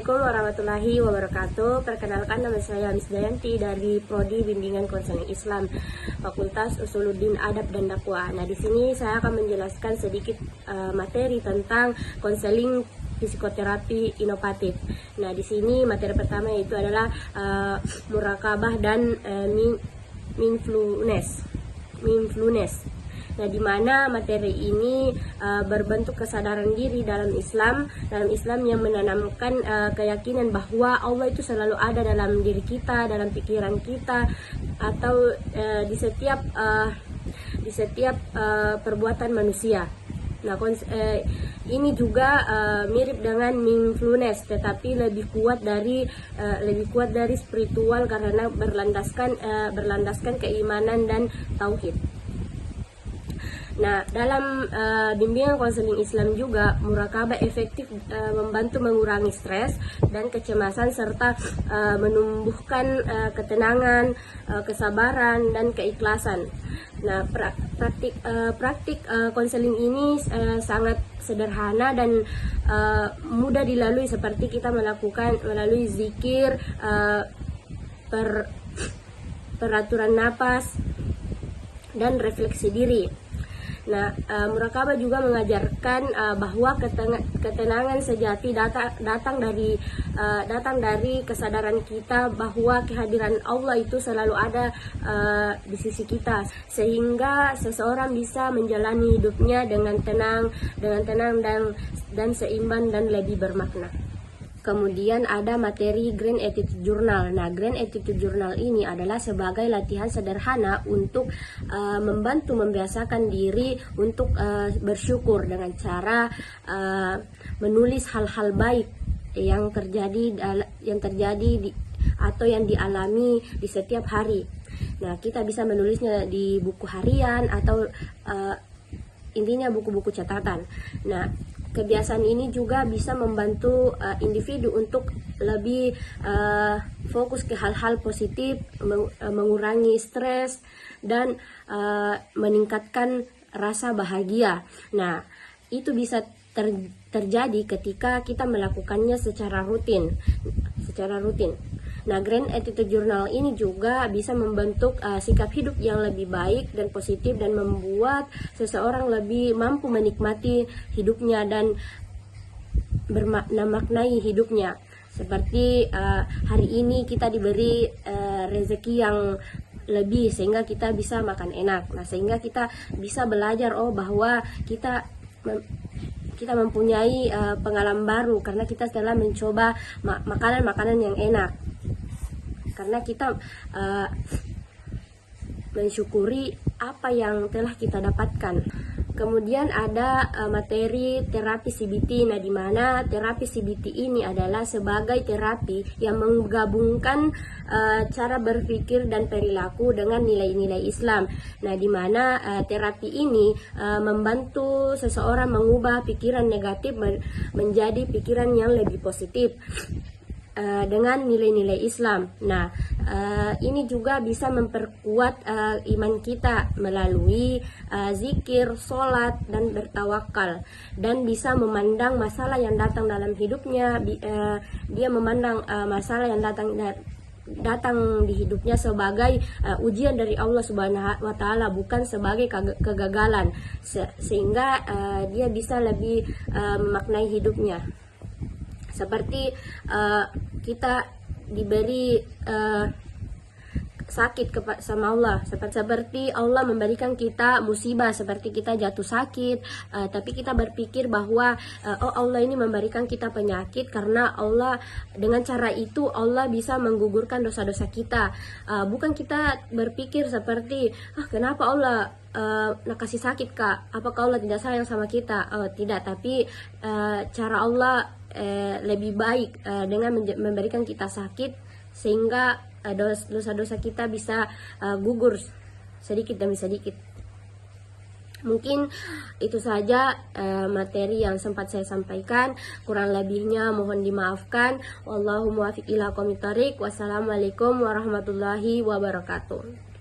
Assalamualaikum warahmatullahi wabarakatuh. Perkenalkan, nama saya Miss Dayanti dari Prodi Bimbingan Konseling Islam, Fakultas Usuluddin Adab dan Dakwah. Nah, di sini saya akan menjelaskan sedikit materi tentang konseling psikoterapi inovatif. Nah, di sini materi pertama itu adalah murakabah dan mindfulness. Nah, di mana materi ini berbentuk kesadaran diri dalam Islam yang menanamkan keyakinan bahwa Allah itu selalu ada dalam diri kita, dalam pikiran kita, atau di setiap perbuatan manusia. Nah, ini juga mirip dengan mindfulness, tetapi lebih kuat dari spiritual karena berlandaskan keimanan dan tauhid. Nah, dalam bimbingan konseling Islam juga, murakabah efektif membantu mengurangi stres dan kecemasan serta menumbuhkan ketenangan, kesabaran dan keikhlasan. Nah, praktik konseling ini sangat sederhana dan mudah dilalui, seperti kita melakukan melalui zikir, peraturan napas dan refleksi diri. Nah, murakabah juga mengajarkan bahwa ketenangan sejati datang dari kesadaran kita bahwa kehadiran Allah itu selalu ada di sisi kita, sehingga seseorang bisa menjalani hidupnya dengan tenang dan seimbang dan lebih bermakna. Kemudian ada materi Grand Attitude Journal. Nah, Grand Attitude Journal ini adalah sebagai latihan sederhana untuk membantu membiasakan diri untuk bersyukur dengan cara menulis hal-hal baik yang terjadi atau yang dialami di setiap hari. Nah, kita bisa menulisnya di buku harian atau intinya buku-buku catatan. Nah, kebiasaan ini juga bisa membantu individu untuk lebih fokus ke hal-hal positif, mengurangi stres, dan meningkatkan rasa bahagia. Nah, itu bisa terjadi ketika kita melakukannya secara rutin. Nah, Grand Attitude Journal ini juga bisa membentuk sikap hidup yang lebih baik dan positif, dan membuat seseorang lebih mampu menikmati hidupnya dan memaknai hidupnya. Seperti hari ini kita diberi rezeki yang lebih sehingga kita bisa makan enak. Nah, sehingga kita bisa belajar bahwa kita mempunyai pengalaman baru karena kita telah mencoba makanan-makanan yang enak. Karena kita mensyukuri apa yang telah kita dapatkan. Kemudian ada materi terapi CBT. Nah, di mana terapi CBT ini adalah sebagai terapi yang menggabungkan cara berpikir dan perilaku dengan nilai-nilai Islam. Nah, di mana terapi ini membantu seseorang mengubah pikiran negatif menjadi pikiran yang lebih positif dengan nilai-nilai Islam. Nah, ini juga bisa memperkuat iman kita melalui zikir, sholat, dan bertawakal, dan bisa memandang masalah yang datang dalam hidupnya. Dia memandang masalah yang datang di hidupnya sebagai ujian dari Allah Subhanahu wa Ta'ala, bukan sebagai kegagalan, sehingga dia bisa lebih memaknai hidupnya. Seperti kita diberi sakit sama Allah, seperti Allah memberikan kita musibah, seperti kita jatuh sakit, tapi kita berpikir bahwa Allah ini memberikan kita penyakit karena Allah, dengan cara itu Allah bisa menggugurkan dosa-dosa kita. Bukan kita berpikir seperti kenapa Allah kasih sakit, Kak? Apakah Allah tidak sayang sama kita? Tidak, tapi cara Allah lebih baik dengan memberikan kita sakit, sehingga dosa-dosa kita bisa gugur sedikit demi sedikit. Mungkin itu saja materi yang sempat saya sampaikan. Kurang lebihnya mohon dimaafkan. Wallahu muwaffiq ila aqwamit thoriq. Wassalamualaikum warahmatullahi wabarakatuh.